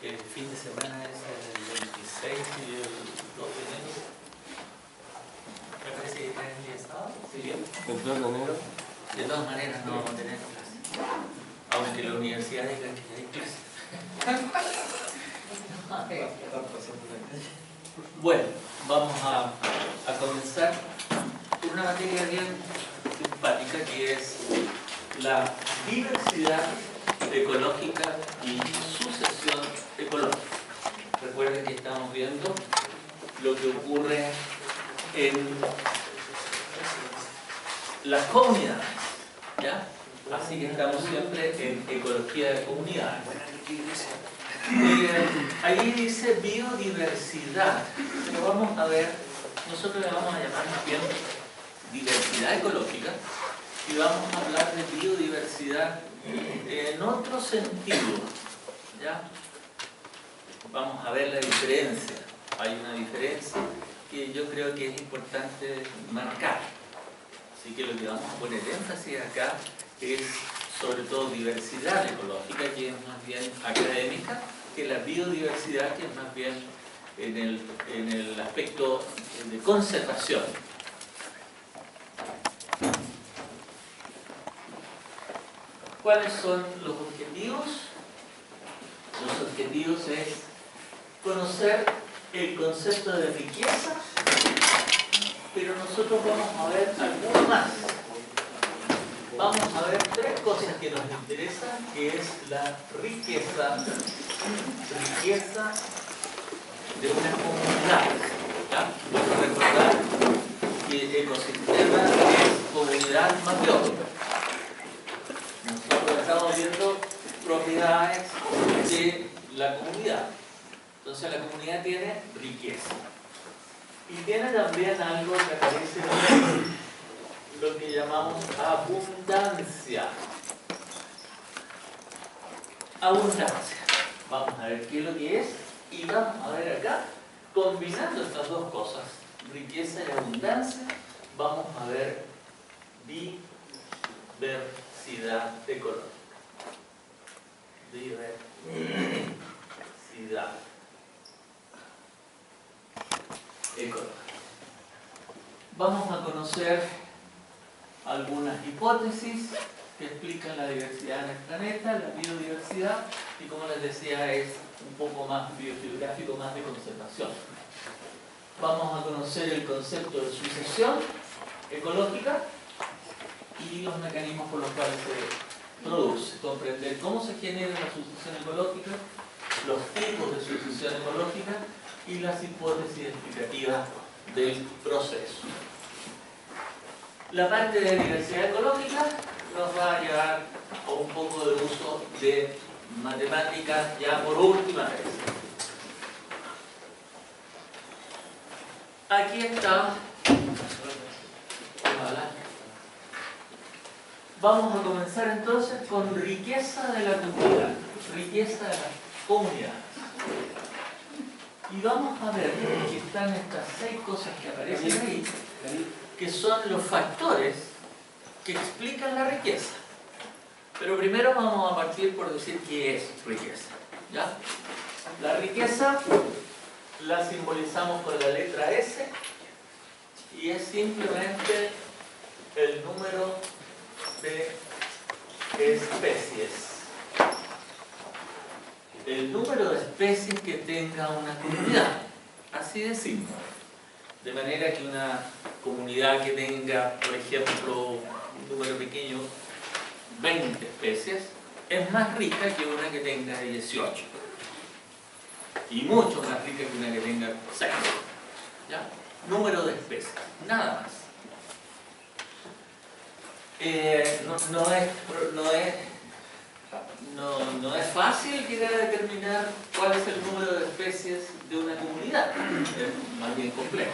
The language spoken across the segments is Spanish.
El fin de semana es el 26 y el 2 de enero. Me parece que está el día sábado. ¿Sí bien? ¿El 2 de enero? De todas maneras no vamos a tener clase. Aunque la universidad diga que hay clase. Bueno, vamos a comenzar con una materia bien simpática que es la diversidad ecológica y sucesión ecológica. Recuerden que estamos viendo lo que ocurre en las comunidades, ¿ya? Así que estamos siempre en ecología de comunidades. Ahí dice biodiversidad, pero vamos a ver, nosotros le vamos a llamar más bien diversidad ecológica y vamos a hablar de biodiversidad en otro sentido, ¿ya? Vamos a ver la diferencia. Hay una diferencia que yo creo que es importante marcar. Así que lo que vamos a poner énfasis acá es sobre todo diversidad ecológica, que es más bien académica, que la biodiversidad, que es más bien en el aspecto de conservación. ¿Cuáles son los objetivos? Los objetivos es conocer el concepto de riqueza, pero nosotros vamos a ver algo más. Vamos a ver tres cosas que nos interesan, que es la riqueza de una comunidad. ¿Ya? Vamos a recordar que el ecosistema es comunidad más biótica. Nosotros estamos viendo propiedades de la comunidad. Entonces la comunidad tiene riqueza. Y tiene también algo que aparece en lo que llamamos abundancia. Abundancia. Vamos a ver qué es lo que es y vamos a ver acá, combinando estas dos cosas, riqueza y abundancia, vamos a ver diversidad ecológica. Diversidad ecológica. Vamos a conocer algunas hipótesis que explican la diversidad en el planeta, la biodiversidad, y como les decía es un poco más biogeográfico, más de conservación. Vamos a conocer el concepto de sucesión ecológica y los mecanismos por los cuales se produce, comprender cómo se genera la sucesión ecológica, los tipos de sucesión ecológica y las hipótesis explicativas del proceso. La parte de diversidad ecológica nos va a llevar a un poco de uso de matemáticas ya por última vez. Aquí está. Vamos a comenzar entonces con riqueza de la comunidad. Riqueza de la comunidad. Y vamos a ver que están estas 6 cosas que aparecen ahí, que son los factores que explican la riqueza. Pero primero vamos a partir por decir qué es riqueza, ¿ya? La riqueza la simbolizamos con la letra S y es simplemente el número de especies. El número de especies que tenga una comunidad, así de simple. De manera que una comunidad que tenga, por ejemplo, un número pequeño, 20 especies, es más rica que una que tenga 18. Y mucho más rica que una que tenga 6. ¿Ya? Número de especies, nada más. No es fácil llegar a determinar cuál es el número de especies de una comunidad. Es más bien complejo.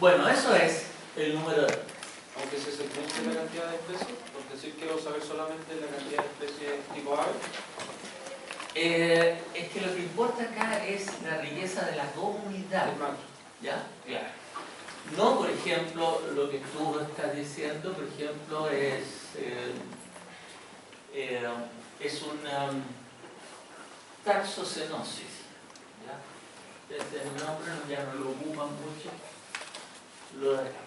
Bueno, eso es el número de especies. Aunque se segmente la cantidad de especies, por decir quiero saber solamente la cantidad de especies tipo ave. Es que lo que importa acá es la riqueza de la comunidad. ¿Ya? Claro. No, por ejemplo, lo que tú estás diciendo, por ejemplo, es tarsocenosis. ¿Ya? Este es el nombre, ya no lo ocupan mucho. Lo de acá.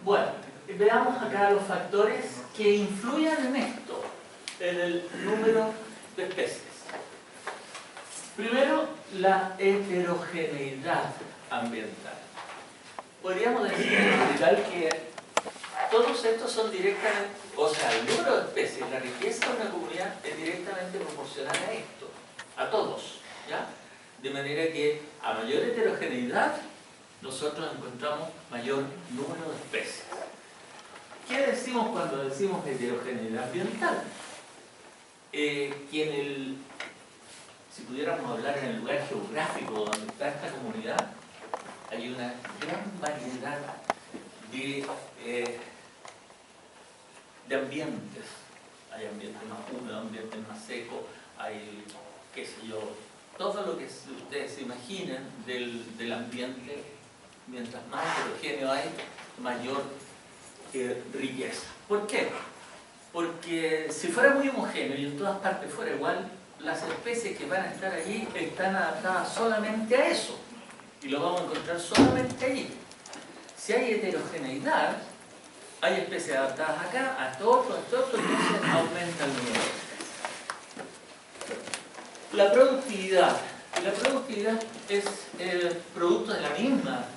Bueno, veamos acá los factores que influyen en esto, en el número de especies. Primero, la heterogeneidad ambiental. Podríamos decir en general que todos estos son directamente, o sea, el número de especies, la riqueza de una comunidad es directamente proporcional a esto, a todos, ¿ya? De manera que a mayor heterogeneidad, nosotros encontramos mayor número de especies. ¿Qué decimos cuando decimos heterogeneidad ambiental? Si pudiéramos hablar en el lugar geográfico donde está esta comunidad, hay una gran variedad de ambientes. Hay ambientes más húmedos, ambientes más secos, hay, qué sé yo, todo lo que ustedes se imaginen del ambiente. Mientras más heterogéneo hay, mayor riqueza. ¿Por qué? Porque si fuera muy homogéneo y en todas partes fuera igual, las especies que van a estar allí están adaptadas solamente a eso. Y lo vamos a encontrar solamente allí. Si hay heterogeneidad, hay especies adaptadas acá, a esto otro, entonces aumenta el número de especies. La productividad. La productividad es el producto de la misma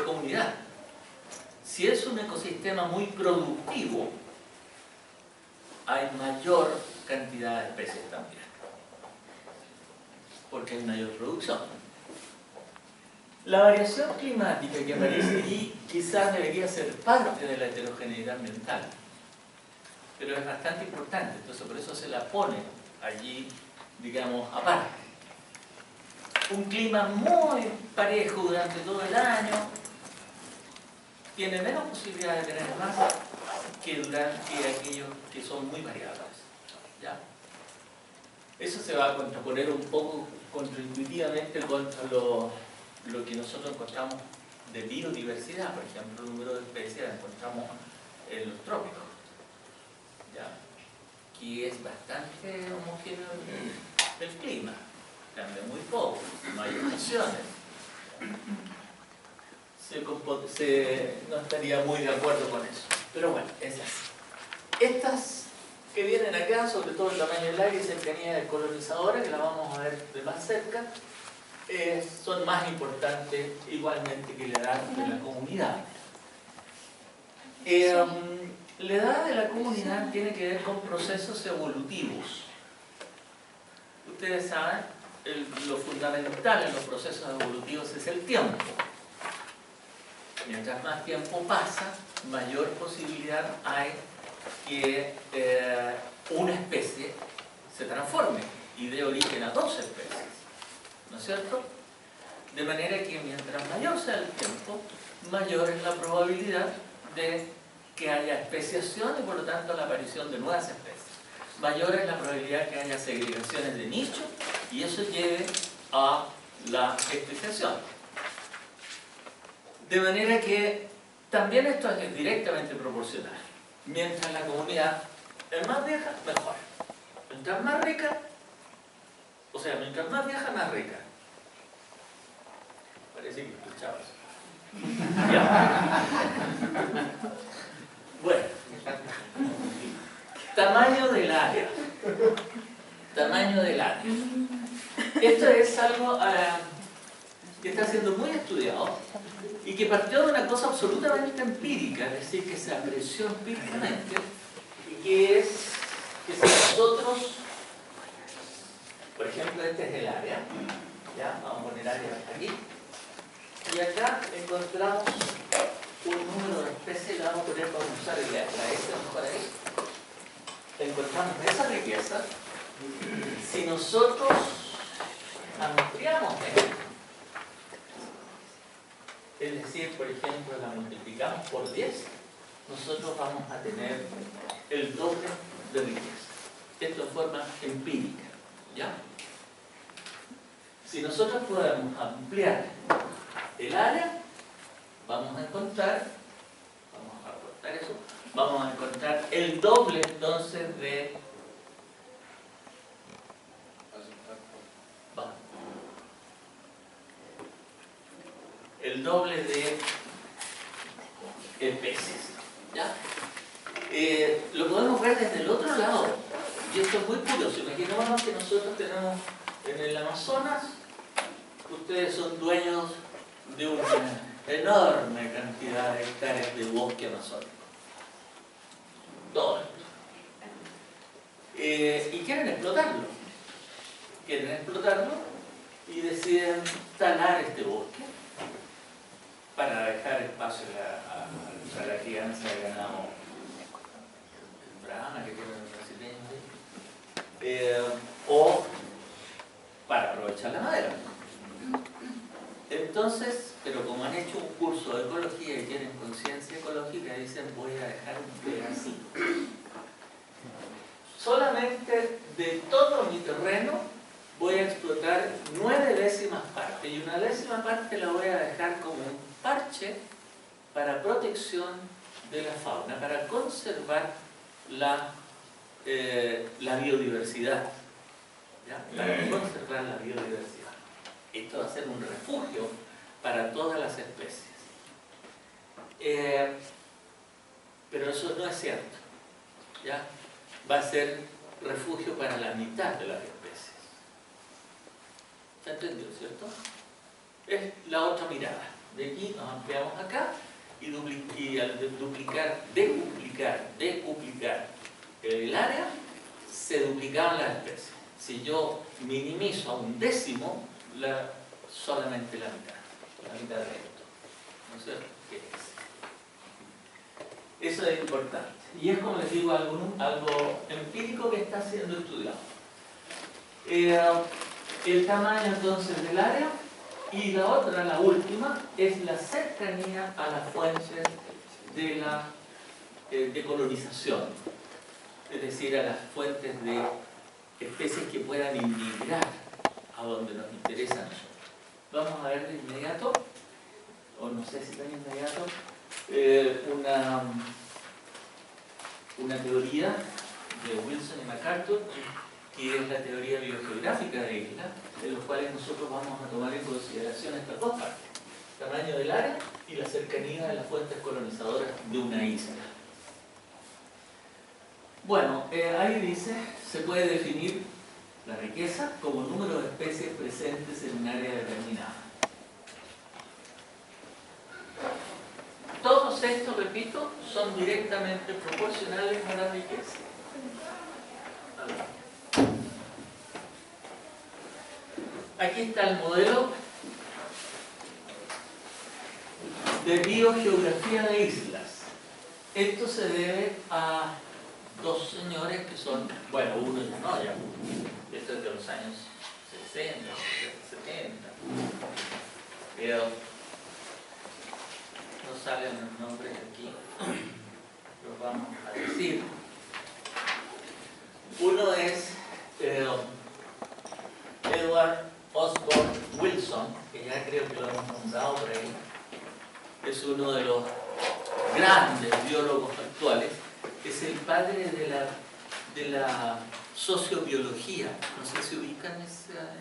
comunidad. Si es un ecosistema muy productivo, hay mayor cantidad de especies también, porque hay mayor producción. La variación climática que aparece allí quizás debería ser parte de la heterogeneidad ambiental, pero es bastante importante, entonces por eso se la pone allí, digamos, aparte. Un clima muy parejo durante todo el año tiene menos posibilidad de tener masa que aquellos que son muy variados. ¿Ya? Eso se va a contraponer un poco contraintuitivamente contra lo que nosotros encontramos de biodiversidad. Por ejemplo, el número de especies la encontramos en los trópicos, ¿ya? Que es bastante homogéneo el clima, cambia muy poco, no hay estaciones. No estaría muy de acuerdo con eso, pero bueno, es así. Estas que vienen acá, sobre todo el tamaño del área y cercanía de colonizadores, que la vamos a ver de más cerca, son más importantes igualmente que la edad de la comunidad. La edad de la comunidad tiene que ver con procesos evolutivos. Ustedes saben, lo fundamental en los procesos evolutivos es el tiempo. Mientras más tiempo pasa, mayor posibilidad hay que una especie se transforme y dé origen a dos especies, ¿no es cierto? De manera que mientras mayor sea el tiempo, mayor es la probabilidad de que haya especiación y por lo tanto la aparición de nuevas especies. Mayor es la probabilidad que haya segregaciones de nicho y eso lleve a la especiación. De manera que también esto es directamente proporcional. Mientras la comunidad es más vieja, mejor. Mientras más rica, o sea, mientras más vieja, más rica. Parece que escuchabas. Ya. Bueno. Tamaño del área. Tamaño del área. Esto es algo que está siendo muy estudiado y que partió de una cosa absolutamente empírica, es decir, que se apreció empíricamente, y que es que si nosotros, por ejemplo, este es el área, ¿ya? Vamos a poner área aquí, y acá encontramos un número de especies, la vamos a poner para usar la S mejor ahí. Encontramos esa riqueza. Si nosotros ampliamos esto, es decir, por ejemplo, la multiplicamos por 10, nosotros vamos a tener el doble de riqueza. Esto en forma empírica, ¿ya? Si nosotros podemos ampliar el área, vamos a encontrar, vamos a cortar eso, vamos a encontrar el doble entonces de el doble de especies. ¿Ya? Lo podemos ver desde el otro lado, y esto es muy curioso. Imaginémonos que nosotros tenemos en el Amazonas, ustedes son dueños de una enorme cantidad de hectáreas de bosque amazónico. Todo esto. Y quieren explotarlo. Quieren explotarlo y deciden talar este bosque para dejar espacio a la crianza de ganado brahma que tienen los brasileños, o para aprovechar la madera. Entonces, pero como han hecho un curso de ecología y tienen conciencia ecológica, dicen voy a dejar un pedacito. Solamente de todo mi terreno voy a explotar 9 décimas partes, y una décima parte la voy a dejar como un parche para protección de la fauna, para conservar la biodiversidad. ¿Ya? Para conservar la biodiversidad. Esto va a ser un refugio para todas las especies. Pero eso no es cierto. ¿Ya? Va a ser refugio para la mitad de las especies. ¿Se entendió, cierto? Es la otra mirada. De aquí nos ampliamos acá y al decuplicar el área, se duplicaban las especies. Si yo minimizo a un décimo, solamente la mitad de esto. ¿No es cierto? ¿Qué es? Eso es importante. Y es, como les digo, algo empírico que está siendo estudiado. El tamaño entonces del área, y la otra, la última, es la cercanía a las fuentes de la colonización, es decir, a las fuentes de especies que puedan inmigrar a donde nos interesa a nosotros. Vamos a ver de inmediato, o no sé si tan inmediato, una teoría de Wilson y MacArthur, que es la teoría biogeográfica de islas, en los cuales nosotros vamos a tomar en consideración estas dos partes: tamaño del área y la cercanía de las fuentes colonizadoras de una isla. Bueno, ahí dice, se puede definir la riqueza como número de especies presentes en un área determinada. Todos estos, repito, son directamente proporcionales a la riqueza. Aquí está el modelo de biogeografía de islas. Esto se debe a dos señores que son, bueno, uno ya no, ya, esto es de los años 60, 70, pero no salen los nombres aquí, los vamos a decir. Uno es Edward Osborne Wilson, que ya creo que lo hemos nombrado por ahí. Es uno de los grandes biólogos actuales. Es el padre de la sociobiología. No sé si ubican esa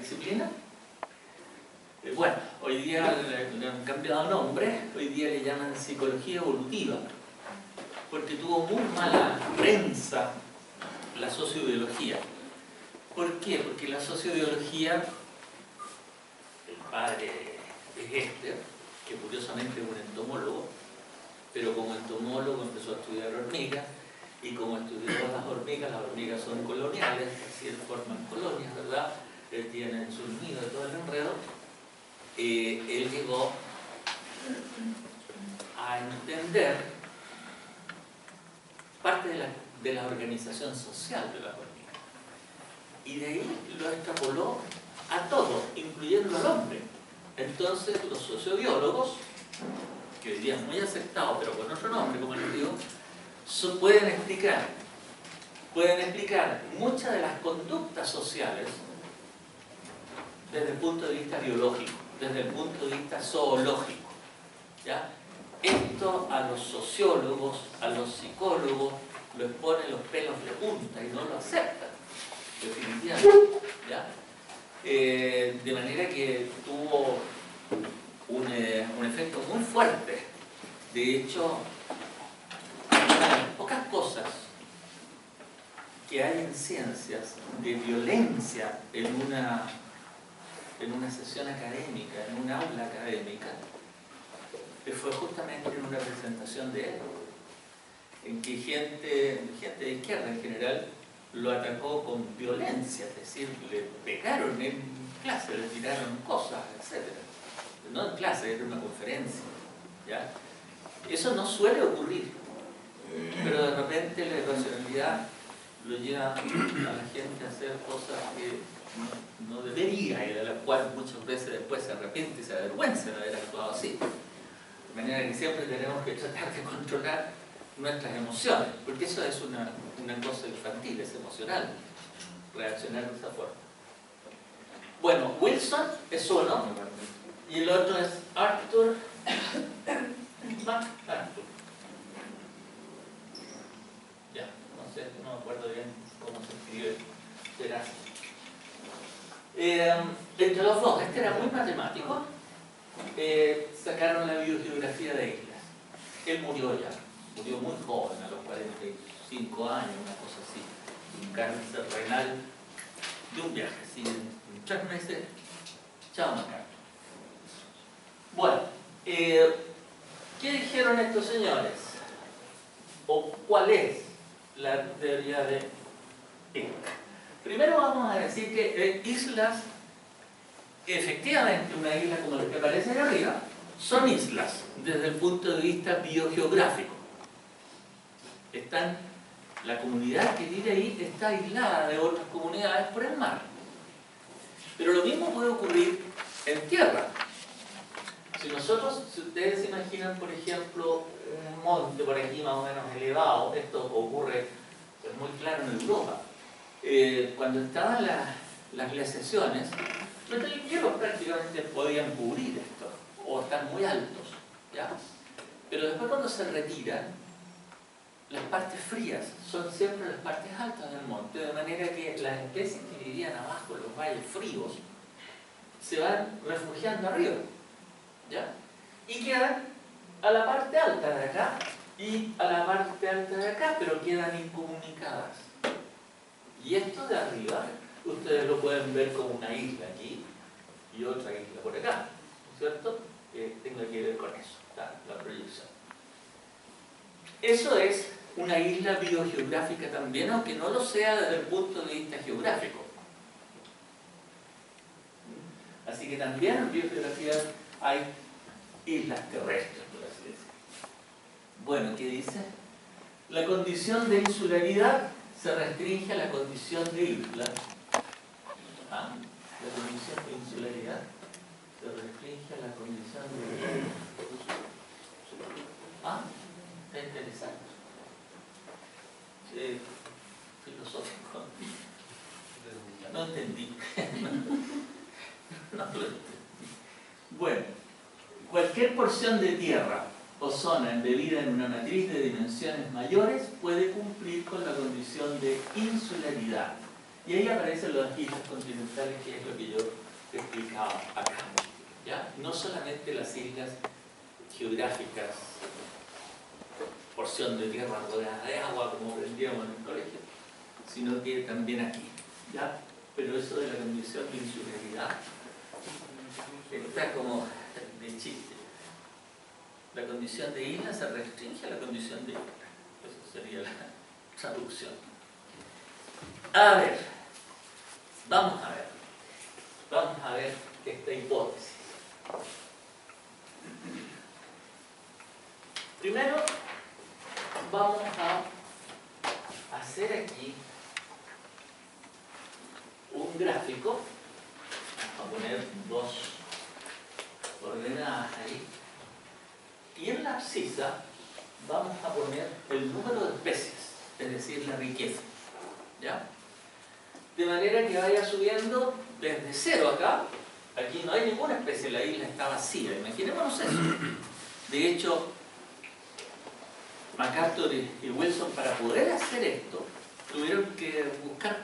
disciplina. Bueno, hoy día le han cambiado nombre, hoy día le llaman psicología evolutiva, porque tuvo muy mala prensa la sociobiología. ¿Por qué? Porque la sociobiología, el padre es Hester, que curiosamente es un entomólogo, pero como entomólogo empezó a estudiar hormigas, y como estudió las hormigas son coloniales, es decir, forman colonias, ¿verdad? Tienen sus nidos y todo el enredo. Él llegó a entender parte de la organización social de las hormigas. Y de ahí lo extrapoló a todo, incluyendo al hombre. Entonces los sociobiólogos, que hoy día es muy aceptado, pero con otro nombre, como les digo, pueden explicar muchas de las conductas sociales desde el punto de vista biológico, desde el punto de vista zoológico. ¿Ya? Esto a los sociólogos, a los psicólogos, les pone los pelos de punta y no lo aceptan, definitivamente. ¿Ya? de manera que tuvo un efecto muy fuerte. De hecho, una de las pocas cosas que hay en ciencias de violencia en una sesión académica, en un aula académica, fue justamente en una presentación de él, en que gente de izquierda en general lo atacó con violencia, es decir, le pegaron en clase, le tiraron cosas, etc. No en clase, era una conferencia, ¿ya? Eso no suele ocurrir, pero de repente la irracionalidad lo lleva a la gente a hacer cosas que no debería y de las cuales muchas veces después se arrepiente y se avergüenza de haber actuado así. De manera que siempre tenemos que tratar de controlar nuestras emociones, porque eso es una cosa infantil, es emocional, reaccionar de esa forma. Bueno, Wilson es uno, y el otro es Arthur MacArthur. Ya, no sé, no me acuerdo bien cómo se escribe, será así. Entre los dos, este era muy matemático, sacaron la biogeografía de islas. Él murió muy joven, a los 45 años, una cosa así, un cáncer renal de un viaje, así, en 3 meses, chao MacArthur. Bueno, ¿qué dijeron estos señores? ¿O cuál es la teoría de islas? Primero vamos a decir que islas, efectivamente una isla como la que aparece ahí arriba, son islas desde el punto de vista biogeográfico. La comunidad que vive ahí está aislada de otras comunidades por el mar. Pero lo mismo puede ocurrir en tierra. Si ustedes se imaginan, por ejemplo, un monte por aquí más o menos elevado, esto ocurre, es muy claro en Europa. Cuando estaban las glaciaciones, los hielos prácticamente podían cubrir esto, o están muy altos, ¿ya? Pero después cuando se retiran, las partes frías son siempre las partes altas del monte, de manera que las especies que vivían abajo en los valles fríos se van refugiando arriba, ¿ya? Y quedan a la parte alta de acá y a la parte alta de acá, pero quedan incomunicadas. Y esto de arriba, ustedes lo pueden ver como una isla aquí y otra isla por acá, ¿no es cierto? Que tenga que ver con eso, la proyección. Eso es una isla biogeográfica también, aunque no lo sea desde el punto de vista geográfico. Así que también en biogeografía hay islas terrestres, por así decirlo. Bueno, ¿qué dice? La condición de insularidad se restringe a la condición de isla. La condición de insularidad se restringe a la condición de isla. Está interesante. Filosófico. No entendí. No lo entendí. Bueno, cualquier porción de tierra o zona embebida en una matriz de dimensiones mayores puede cumplir con la condición de insularidad. Y ahí aparecen las islas continentales, que es lo que yo explicaba acá, ¿ya? No solamente las islas geográficas, porción de tierra rodeada de agua, como aprendíamos en el colegio, sino que también aquí, ¿ya? Pero eso de la condición de insularidad está como de chiste. La condición de isla se restringe a la condición de isla. Esa sería la traducción. A ver, vamos a ver esta hipótesis. Primero, vamos a hacer aquí un gráfico. Vamos a poner 2 ordenadas ahí. Y en la abscisa vamos a poner el número de especies, es decir, la riqueza, ¿ya? De manera que vaya subiendo desde 0 acá. Aquí no hay ninguna especie, la isla está vacía, imaginémonos eso. De hecho, MacArthur y Wilson, para poder hacer esto, tuvieron que buscar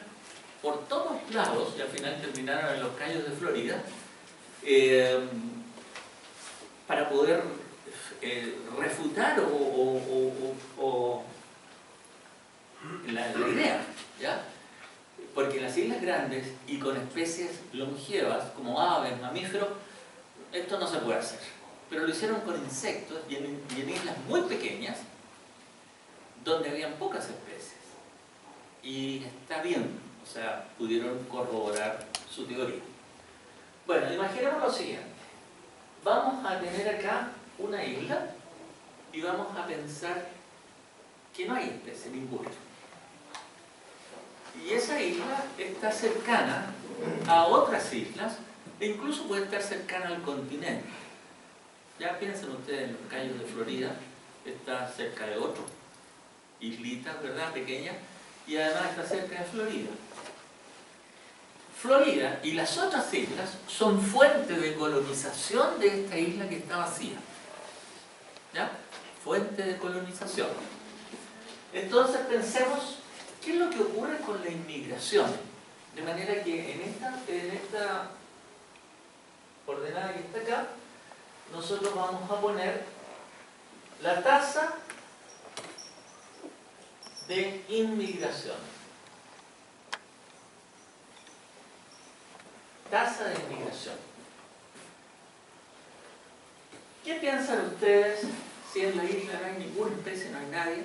por todos lados, y al final final terminaron en los Cayos de Florida, para poder refutar la idea, ¿ya? Porque en las islas grandes y con especies longevas como aves, mamíferos, esto no se puede hacer. Pero lo hicieron con insectos y en islas muy pequeñas donde habían pocas especies. Y está bien, o sea, pudieron corroborar su teoría. Bueno, imaginemos lo siguiente. Vamos a tener acá una isla y vamos a pensar que no hay especie ninguna. Y esa isla está cercana a otras islas e incluso puede estar cercana al continente. Ya piensen ustedes en los Cayos de Florida, está cerca de otras islitas, ¿verdad? Pequeñas, y además está cerca de Florida. Florida y las otras islas son fuente de colonización de esta isla que está vacía. ¿Ya? Fuente de colonización. Entonces pensemos, ¿qué es lo que ocurre con la inmigración? De manera que en esta ordenada que está acá, nosotros vamos a poner la tasa de inmigración. Tasa de inmigración. ¿Qué piensan ustedes si en la isla no hay ninguna especie, no hay nadie,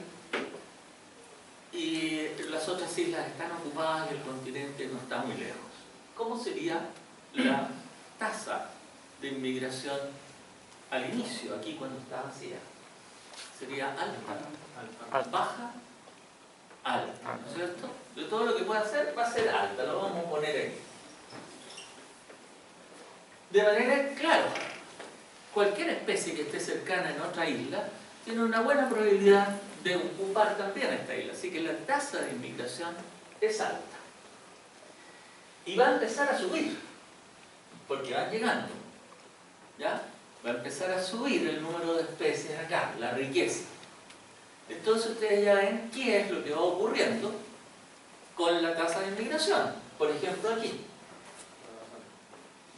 y las otras islas están ocupadas y el continente no está muy lejos? ¿Cómo sería la tasa de inmigración al inicio, aquí cuando está vacía? Sería alta, baja, alta, ¿no es cierto? De todo lo que pueda hacer va a ser alta, lo vamos a poner ahí. De manera, claro, cualquier especie que esté cercana en otra isla tiene una buena probabilidad de ocupar también esta isla, así que la tasa de inmigración es alta. Y va a empezar a subir, porque van llegando, ¿ya? Va a empezar a subir el número de especies acá, la riqueza. Entonces ustedes ya ven qué es lo que va ocurriendo con la tasa de inmigración. Por ejemplo aquí,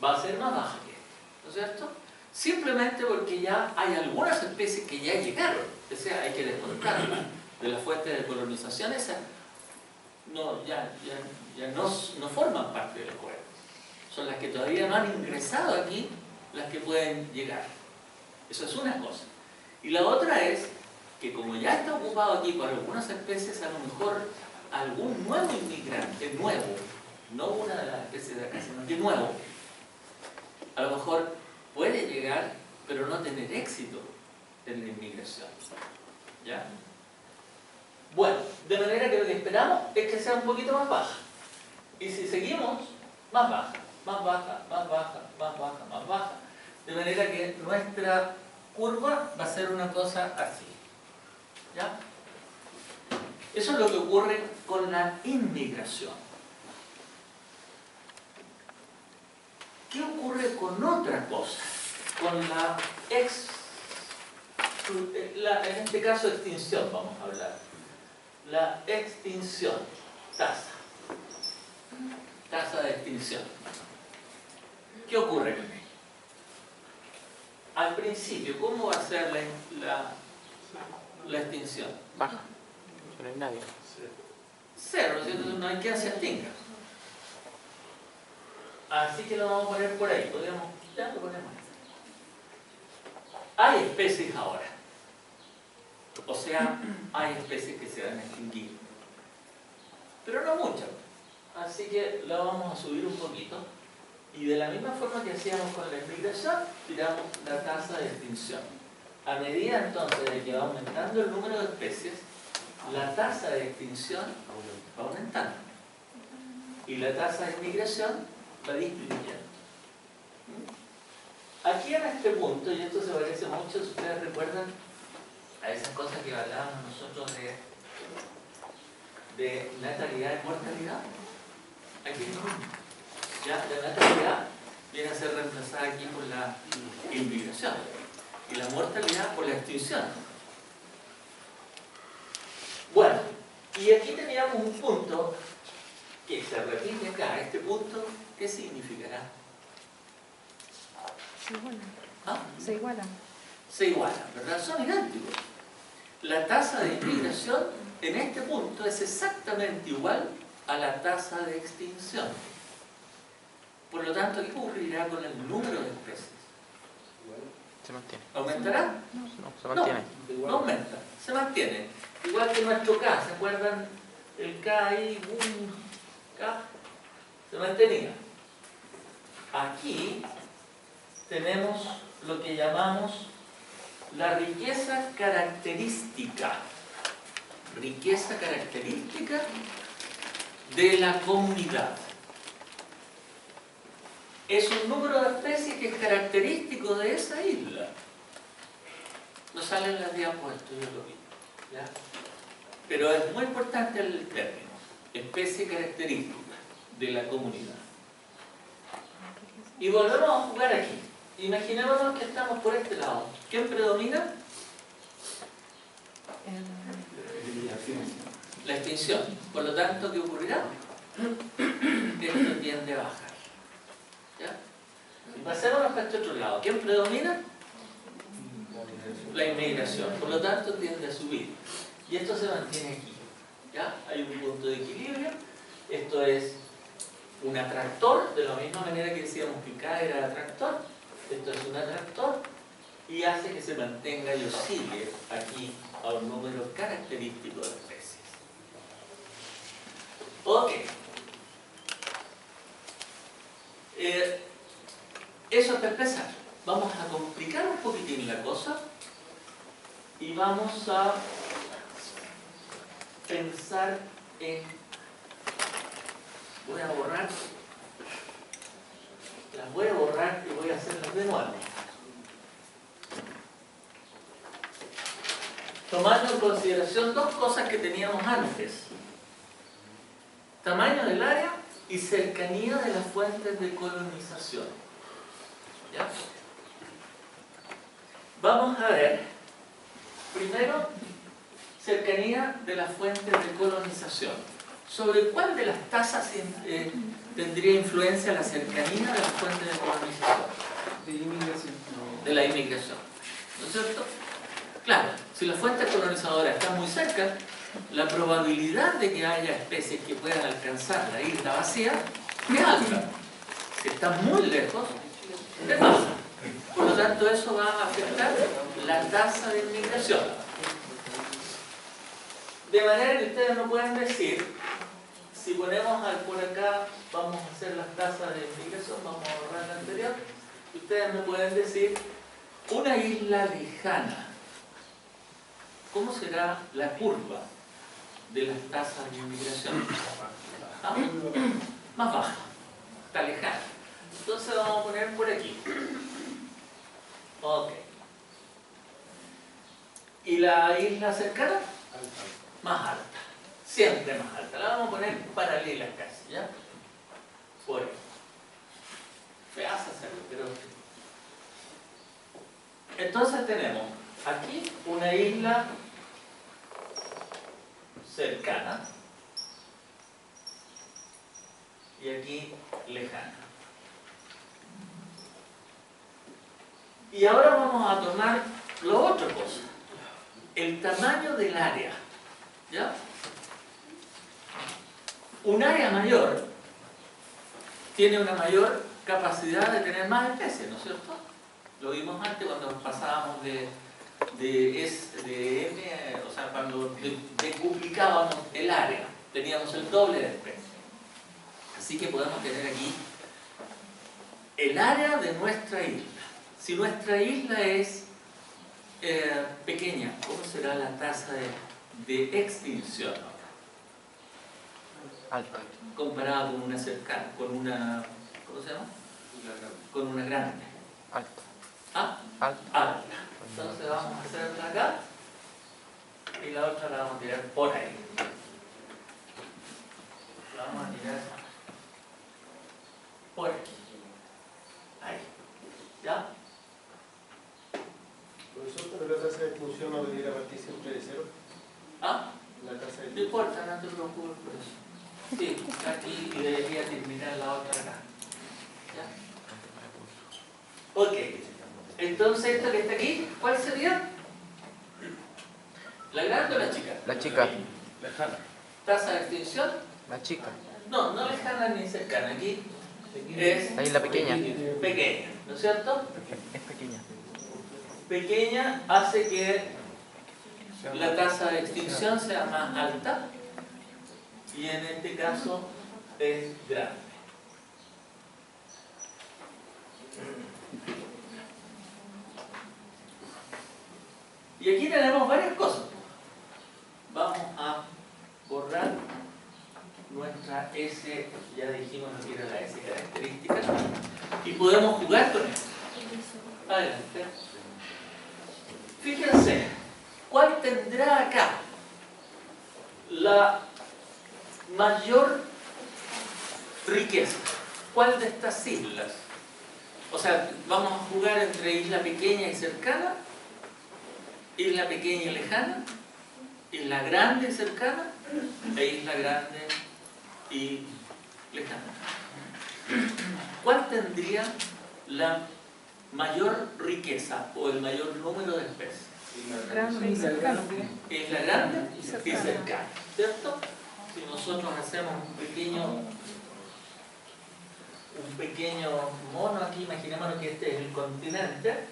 va a ser más baja que esta, ¿no es cierto? Simplemente porque ya hay algunas especies que ya llegaron, o sea, hay que descontarlas de la fuente de colonización, esas ya no forman parte del juego. Son las que todavía no han ingresado aquí, las que pueden llegar. Eso es una cosa. Y la otra es que como ya está ocupado aquí por algunas especies, a lo mejor algún nuevo inmigrante, nuevo, no una de las especies de acá, sino que nuevo, a lo mejor puede llegar, pero no tener éxito en la inmigración. ¿Ya? Bueno, de manera que lo que esperamos es que sea un poquito más baja. Y si seguimos, más baja, más baja, más baja, más baja, más baja. De manera que nuestra curva va a ser una cosa así. ¿Ya? Eso es lo que ocurre con la inmigración. ¿Qué ocurre con otra cosa? Con en este caso extinción vamos a hablar. La extinción, tasa de extinción. ¿Qué ocurre con ella? Al principio, ¿cómo va a ser la extinción? Baja, no hay nadie. Cero, ¿no es cierto? No hay quien se extinga. Así que lo vamos a poner por ahí. Ya lo ponemos. Hay especies ahora. O sea, hay especies que se van a extinguir. Pero no muchas. Así que lo vamos a subir un poquito. Y de la misma forma que hacíamos con la inmigración, tiramos la tasa de extinción. A medida entonces de que va aumentando el número de especies, la tasa de extinción va aumentando. Y la tasa de inmigración va disminuyendo. Aquí en este punto, y esto se parece mucho, si ustedes recuerdan a esas cosas que hablábamos nosotros de natalidad y mortalidad, aquí no. Ya la natalidad viene a ser reemplazada aquí por la inmigración y la mortalidad por la extinción. Bueno, y aquí teníamos un punto que se repite acá, este punto, ¿qué significará? Se igualan. ¿Ah? Se igualan. Se igualan, ¿verdad? Son idénticos. La tasa de inmigración en este punto es exactamente igual a la tasa de extinción. Por lo tanto, ¿qué ocurrirá con el número de especies? Se mantiene. ¿Aumentará? No, se mantiene. No aumenta, se mantiene. Igual que nuestro K, ¿se acuerdan? El K ahí, K, se mantenía. Aquí tenemos lo que llamamos la riqueza característica. Riqueza característica de la comunidad. Es un número de especies que es característico de esa isla. No salen las diapositivas, yo lo vi. ¿Ya? Pero es muy importante el término. Especie característica de la comunidad. Y volvemos a jugar aquí. Imaginémonos que estamos por este lado. ¿Quién predomina? La extinción. Por lo tanto, ¿qué ocurrirá? Esto tiende a bajar. ¿Ya? Y pasémonos para este otro lado. ¿Quién predomina? La inmigración. Por lo tanto, tiende a subir. Y esto se mantiene aquí. ¿Ya? Hay un punto de equilibrio. Esto es un atractor, de la misma manera que decíamos que K era atractor. Esto es un atractor y hace que se mantenga y oscile aquí a un número característico de especies. Ok. Eso es para empezar. Vamos a complicar un poquitín la cosa y vamos a pensar en... Voy a borrar. Las voy a borrar y voy a hacerlas de nuevo. Tomando en consideración dos cosas que teníamos antes. Tamaño del área y cercanía de las fuentes de colonización. ¿Ya? Vamos a ver, primero, cercanía de las fuentes de colonización. ¿Sobre cuál de las tasas tendría influencia la cercanía de las fuentes de colonización? De inmigración. De la inmigración. ¿No es cierto? Claro, si las fuentes colonizadoras están muy cerca, la probabilidad de que haya especies que puedan alcanzar la isla vacía es alta. Si están muy lejos, es baja. Por lo tanto, eso va a afectar la tasa de inmigración. De manera que ustedes no pueden decir, si ponemos por acá, vamos a hacer las tasas de inmigración, vamos a borrar la anterior, ustedes me pueden decir, una isla lejana, ¿cómo será la curva de las tasas de inmigración? ¿Ah? Más baja, está lejana. Entonces vamos a poner por aquí. Ok. ¿Y la isla cercana? Más alta. Siempre más alta. La vamos a poner paralela casi, ¿ya? Por ahí. Feas hacerlo, pero... Entonces tenemos aquí una isla cercana y aquí lejana. Y ahora vamos a tomar la otra cosa, el tamaño del área. ¿Ya? Un área mayor tiene una mayor capacidad de tener más especies, ¿no es cierto? Lo vimos antes cuando pasábamos de M, o sea, cuando decuplicábamos el área, teníamos el doble de especies. Así que podemos tener aquí el área de nuestra isla. Si nuestra isla es pequeña, ¿cómo será la tasa de extinción Alta. comparada con una cercana, con una, ¿cómo se llama? Con una grande. Alta. ¿Ah? Alta. Alta. Entonces vamos a hacerla acá y la otra la vamos a tirar por ahí. La vamos a tirar por aquí. Ahí. ¿Ya? Profesor, pero la tasa de extinción no debería partir siempre de cero. ¿Ah? La tasa de No importa, no te preocupes por eso. Sí. está aquí y debería terminar la otra acá. ¿Ya? Ok. Entonces, esto que está aquí, ¿cuál sería? ¿La grande o la chica? La chica. Lejana. ¿Tasa de extinción? La chica. No, no lejana ni cercana. Aquí es La isla pequeña. pequeña, ¿no es cierto? Es pequeña. Pequeña hace que la tasa de extinción sea más alta y en este caso es grande. Y aquí tenemos varias cosas. Vamos a borrar nuestra S, ya dijimos lo que era la S característica, y podemos jugar con esto. Adelante. Fíjense, ¿cuál tendrá acá la mayor riqueza? ¿Cuál de estas islas? O sea, vamos a jugar entre isla pequeña y cercana, isla pequeña y lejana, isla grande y cercana, e isla grande y lejana. ¿Cuál tendría la mayor riqueza o el mayor número de especies? Grande y cercano. Isla grande y cercana, ¿cierto? Si nosotros hacemos un pequeño mono aquí, imaginémonos que este es el continente,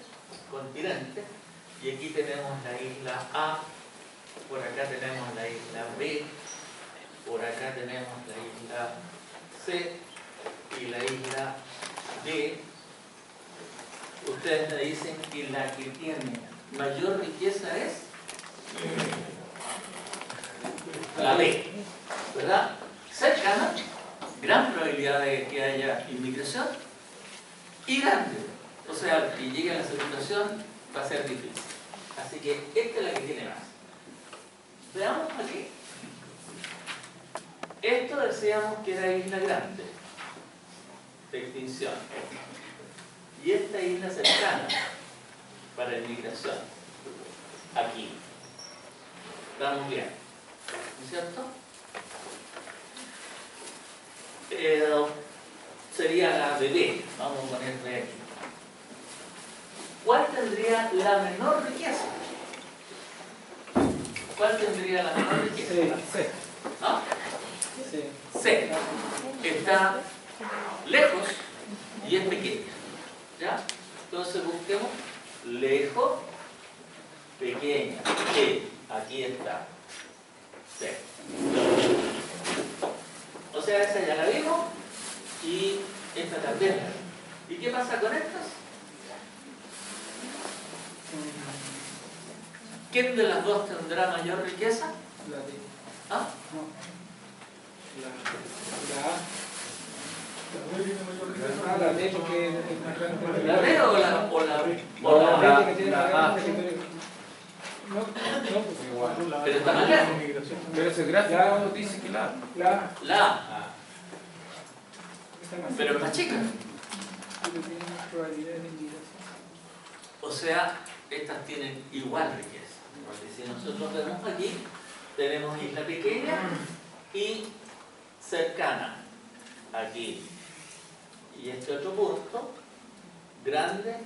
y aquí tenemos la isla A, por acá tenemos la isla B, por acá tenemos la isla C y la isla D. Ustedes me dicen que la que tiene mayor riqueza es la B, ¿verdad? Cercana, gran probabilidad de que haya inmigración, y grande, o sea, que llegue a la saturación va a ser difícil. Así que esta es la que tiene más. Veamos aquí. Esto decíamos que era isla grande, de extinción. Y esta isla cercana, para inmigración, aquí. Estamos bien, ¿no es cierto? Sería la BB, vamos a poner B aquí. ¿Cuál tendría la menor riqueza? ¿Cuál tendría la menor riqueza? C. ¿Ah? C. C. Está lejos y es pequeña. ¿Ya? Entonces busquemos lejos, pequeña. C. Aquí está. C. O sea, esa ya la vimos y esta también la vimos. ¿Y qué pasa con estas? ¿Quién de las dos tendrá mayor riqueza? La D. ¿Ah? La D porque es más grande. ¿La D o la La D que tiene más grande territorio. No, pues igual. Pero está más lejos. Pero ese gráfico dice que la La A, está más pero es más chica. pero tiene más probabilidades de inmigración. O sea, estas tienen igual riqueza. Porque si nosotros vemos aquí, tenemos isla pequeña y cercana, aquí. Y este otro punto, grande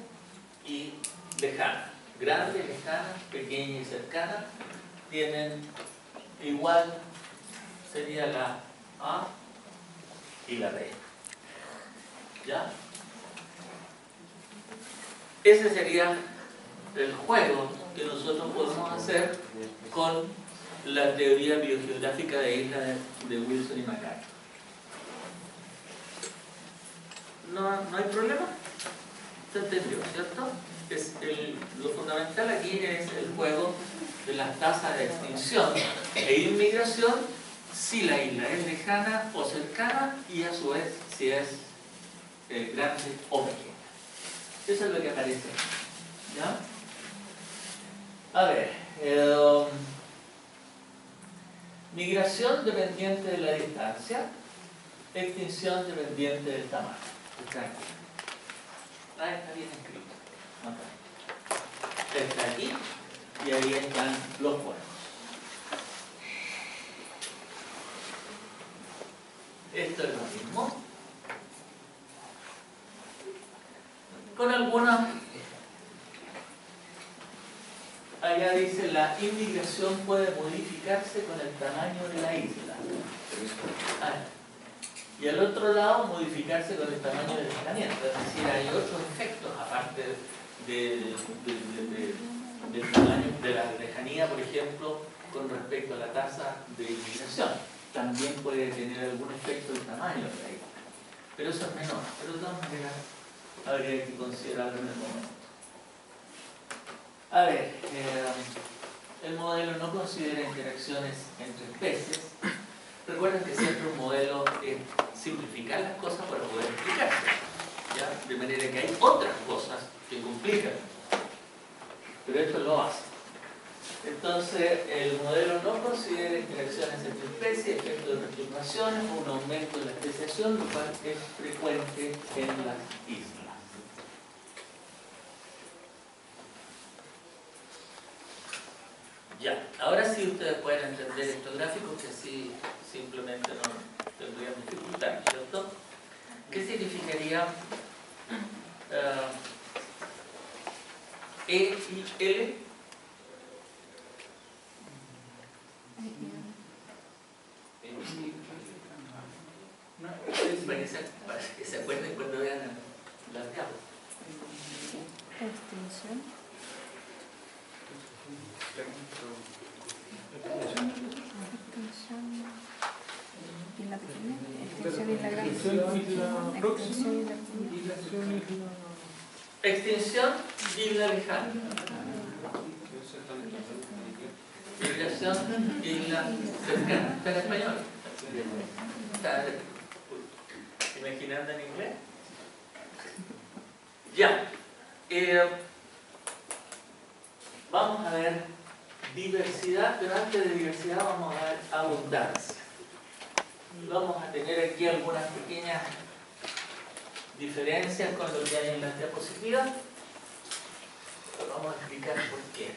y lejana. Grande, lejana, pequeña y cercana, tienen igual, sería la A y la B. ¿Ya? Ese sería el juego que nosotros podemos hacer con la teoría biogeográfica de islas de Wilson y McCarthy. ¿No hay problema? ¿Se entendió, cierto? Lo fundamental aquí es el juego de las tasas de extinción e inmigración si la isla es lejana o cercana y a su vez si es grande o pequeña. Eso es lo que aparece. ¿Ya? A ver, migración dependiente de la distancia, extinción dependiente del tamaño. Está aquí. Ah, está bien escrito. Okay. Está aquí y ahí están los juegos. Esto es lo mismo. Con alguna... Allá dice, la inmigración puede modificarse con el tamaño de la isla. Y al otro lado, modificarse con el tamaño del aislamiento. Es decir, hay otros efectos, aparte del tamaño de la lejanía, por ejemplo, con respecto a la tasa de inmigración. También puede tener algún efecto el tamaño de la isla. Pero eso es menor. Pero de todas maneras, habría que considerarlo en el momento. A ver, el modelo no considera interacciones entre especies. Recuerden que siempre un modelo es simplificar las cosas para poder explicarse, ¿ya? De manera que hay otras cosas que complican, pero esto lo hace. Entonces, el modelo no considera interacciones entre especies, efectos de perturbaciones o un aumento de la especiación, lo cual es frecuente en las islas. Ya, ahora sí ustedes pueden entender estos gráficos que así simplemente no tendrían dificultad, ¿cierto? ¿Qué significaría E y L? Para que se acuerden cuando vean las diapositivas. Extinción. Y la pequeña, extinción y la gran. Extinción y la Extinción y la lejana. Migración y la cercana. ¿Está en español? ¿Está imaginando en inglés? Ya. Vamos a ver diversidad, pero antes de diversidad vamos a ver abundancia. Vamos a tener aquí algunas pequeñas diferencias con lo que hay en las diapositivas. Pero vamos a explicar por qué.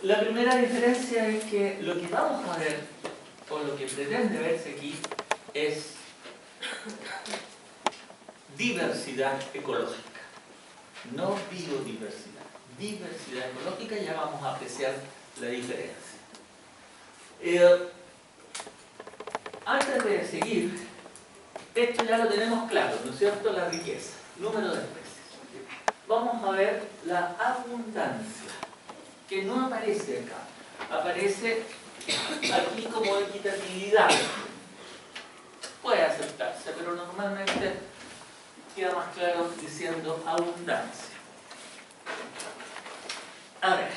La primera diferencia es que lo que vamos a ver, o lo que pretende verse aquí, es diversidad ecológica. No biodiversidad, diversidad ecológica, ya vamos a apreciar la diferencia. Antes de seguir, esto ya lo tenemos claro, ¿no es cierto? La riqueza, número de especies. Vamos a ver la abundancia, que no aparece acá, aparece aquí como equitatividad. Puede aceptarse, pero normalmente queda más claro diciendo abundancia. A ver,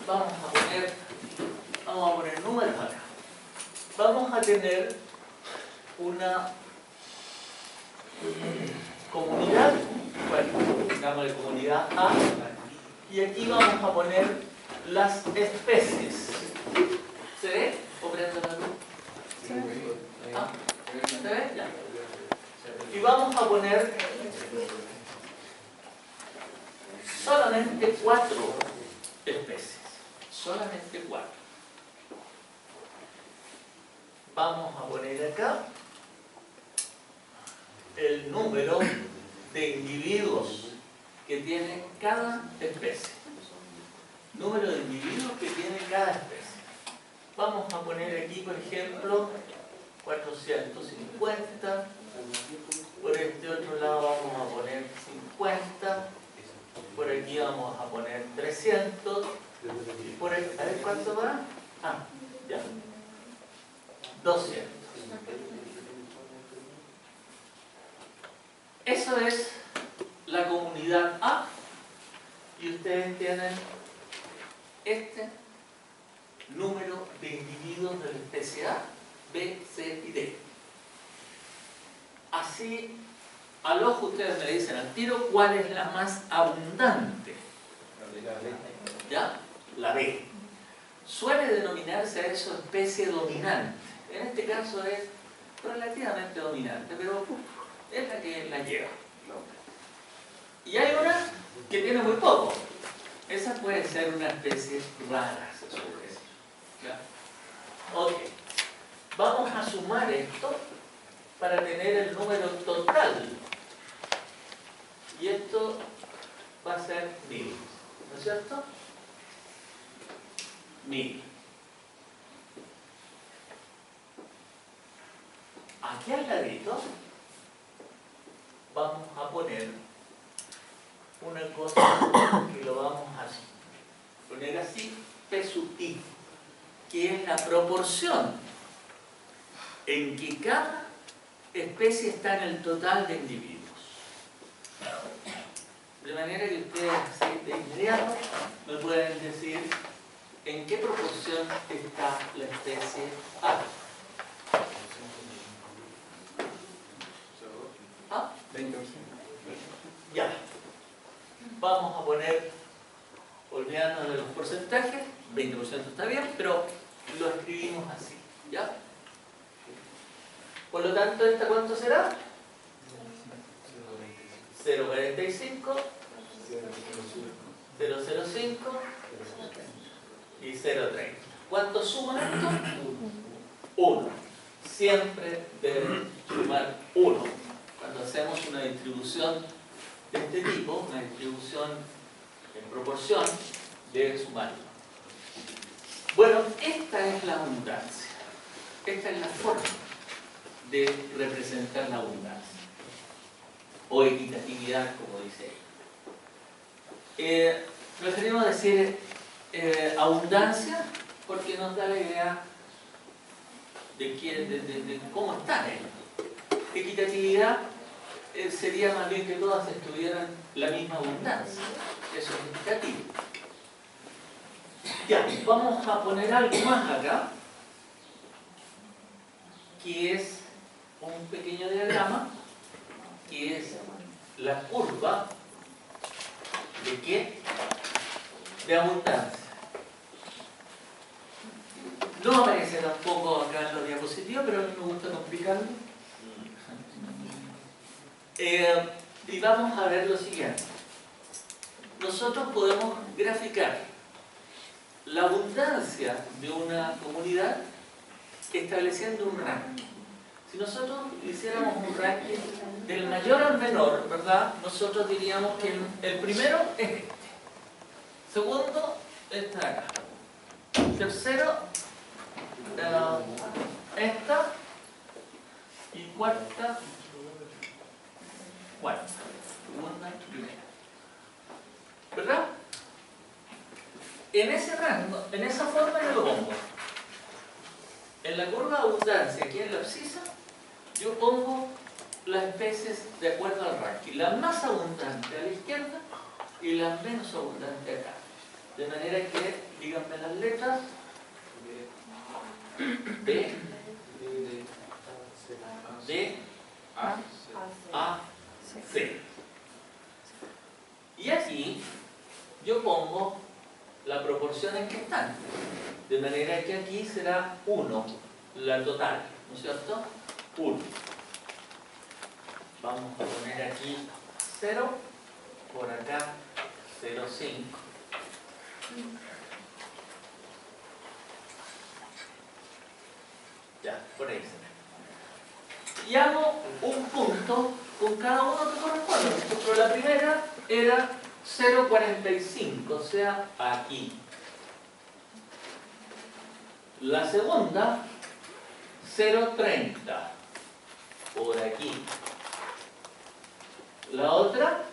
vamos a poner números acá. Vamos a tener una comunidad, bueno, digamos de comunidad A, y aquí vamos a poner las especies. ¿Se ve? ¿O prendo la luz? ¿Ah? ¿Se ve? Ya. Y vamos a poner solamente 4 especies. Solamente 4. Vamos a poner acá el número de individuos que tiene cada especie. Número de individuos que tiene cada especie. Vamos a poner aquí, por ejemplo, 450. Por este otro lado vamos a poner 50. Por aquí vamos a poner 300. Y por aquí, a ver cuánto va. Ah, ya. 200. Eso es la comunidad A. Y ustedes tienen este número de individuos de la especie A, B, C y D. Así, al ojo ustedes me dicen al tiro cuál es la más abundante. ¿Ya? La B. Suele denominarse a eso especie dominante. En este caso es relativamente dominante, pero es la que la lleva. Y hay una que tiene muy poco. Esa puede ser una especie rara, se suele decir. ¿Ya? Ok. vamos a sumar esto para tener el número total. Y esto va a ser 1000, ¿no es cierto? 1000. Aquí al ladito vamos a poner una cosa que lo vamos a poner así, P sub I, que es la proporción en que cada especie está en el total de individuos. De manera que ustedes así de inmediato me pueden decir en qué proporción está la especie A. ¿Ah? 20%. Ya. Vamos a poner, olvidándonos de los porcentajes, 20% está bien, pero lo escribimos así, ¿ya? Por lo tanto, ¿esta cuánto será? 0,45, 0,05 y 0,30. ¿Cuánto suma esto? 1. Siempre deben sumar 1. Cuando hacemos una distribución de este tipo, una distribución en proporción, debe sumarlo. Bueno, esta es la abundancia. Esta es la forma de representar la abundancia. O equitatividad, como dice ella. Preferimos decir abundancia porque nos da la idea de cómo están ellos. Equitatividad sería más bien que todas tuvieran la misma abundancia. Eso es equitativo. Ya, vamos a poner algo más acá, que es un pequeño diagrama, que es la curva ¿de qué? De abundancia. No aparece tampoco acá en los diapositivas, pero a mí me gusta complicarlo. Y vamos a ver lo siguiente. Nosotros podemos graficar la abundancia de una comunidad estableciendo un ranking. Si nosotros hiciéramos un ranking del mayor al menor, ¿verdad? Nosotros diríamos que el primero es este. Segundo, está acá. Tercero, esta. Y cuarta, segunda, primera. ¿Verdad? En ese rango, en esa forma yo lo pongo. En la curva de abundancia, aquí en la abscisa, yo pongo las especies de acuerdo al ranking. Las más abundantes a la izquierda y las menos abundantes acá. De manera que, díganme las letras. B, D, A, C. Y aquí yo pongo la proporción en que están. De manera que aquí será 1, la total, ¿no es cierto? 1. Vamos a poner aquí 0, por acá 0,5. Ya, por ahí se ve. Y hago un punto con cada uno que corresponde. Por ejemplo, la primera era 0,45, o sea, aquí. La segunda, 0,30, por aquí. La otra,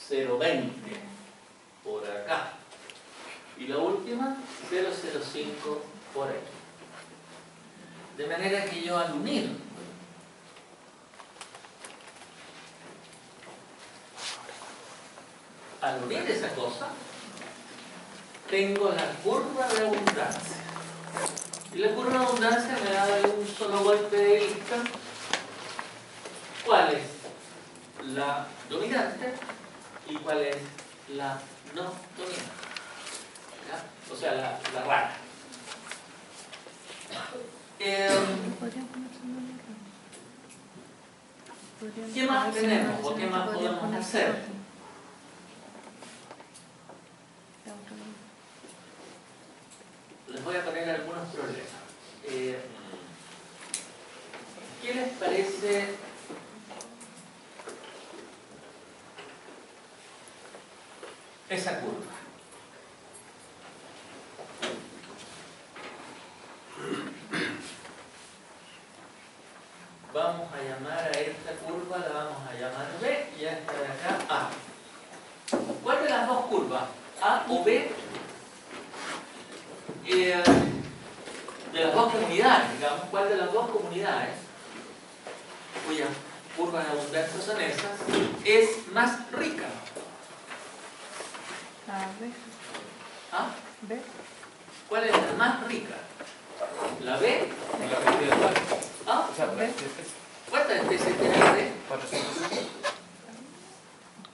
0,20, por acá. Y la última, 0,05, por aquí. De manera que yo al unir esa cosa, tengo la curva de abundancia. Y la curva de abundancia me da de un solo golpe de vista cuál es la dominante y cuál es la no dominante. ¿Ya? O sea, la rara. ¿Qué más tenemos o qué más podemos hacer? Les voy a poner algunos problemas. esa curva. Vamos a llamar a esta curva, la vamos a llamar B y a esta de acá A. ¿Cuál de las dos curvas, A o B, de las dos comunidades, digamos, cuál de las dos comunidades cuyas curvas de abundancia son esas, es más rica? A, B, ¿Ah? B, ¿Cuál es la más rica? ¿La B? La cantidad de especie. ¿Ah? O sea, la B. cantidad de especie. ¿Cuántas especies tiene la B? 400.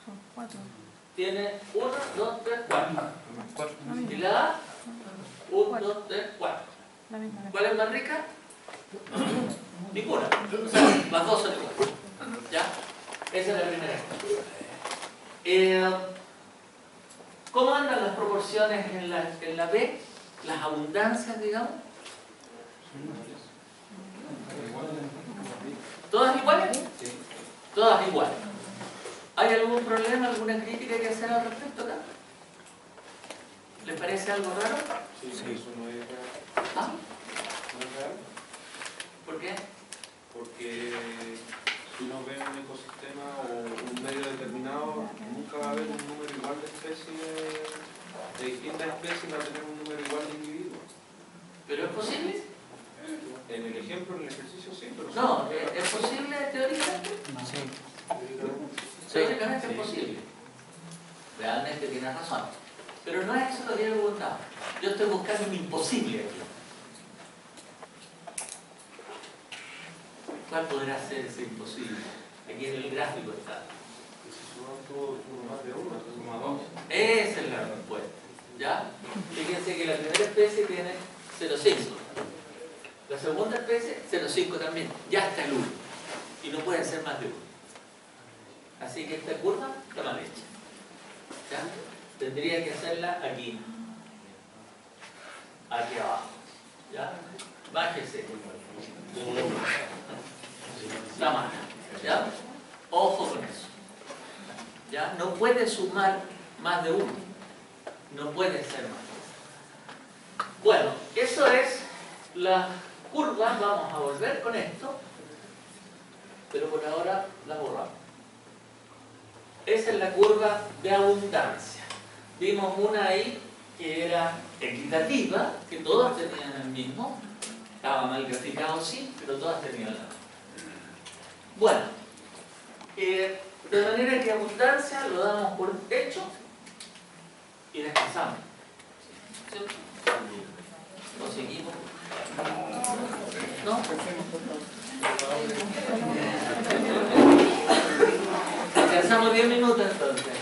son 4. Tiene 1, 2, 3, 4. 4. La ¿Y misma, la A? 1, 2, 3, 4. la misma. ¿Cuál es más rica? Ninguna. O sea, las dos son iguales. ¿Ya? Esa es la primera cosa. ¿Cómo andan las proporciones en la B? Las abundancias, digamos. ¿Todas iguales? Sí. Todas iguales. ¿Hay algún problema, alguna crítica que hacer al respecto acá? ¿Les parece algo raro? Sí, eso no es real. ¿Ah? No es real. ¿Por qué? Porque si uno ve un ecosistema o un medio determinado, nunca va a haber un número igual de especies, de distintas especies, va a tener un número igual de individuos. ¿Pero es posible? En el ejemplo, en el ejercicio sí, pero No, ¿es posible teóricamente? Sí. Teóricamente es posible. Realmente tienes razón. Pero no es eso lo que yo he preguntado. Yo estoy buscando un imposible aquí. ¿Cuál podrá ser ese imposible? Aquí en el gráfico está. que si suman todo más de uno, Suma 2. Esa es la respuesta. ¿Ya? Fíjense que la primera especie tiene 0,5. La segunda especie, 0,5 también. Ya está el 1. Y no pueden ser más de 1. Así que esta curva está mal hecha. ¿Ya? Tendría que hacerla aquí. Aquí abajo. ¿Ya? Bájese. Está mal. ¿Ya? Ojo con eso. ¿Ya? No puede sumar más de 1. No puede ser más. Bueno, eso es la curva. Vamos a volver con esto. Pero por ahora la borramos. Esa es la curva de abundancia. Vimos una ahí que era equitativa, que todas tenían el mismo. Estaba mal graficado, sí, pero todas tenían la misma. Bueno, de manera que abundancia lo damos por hecho y descansamos. ¿Cierto? ¿Lo seguimos? ¿No? Descansamos 10 minutos entonces.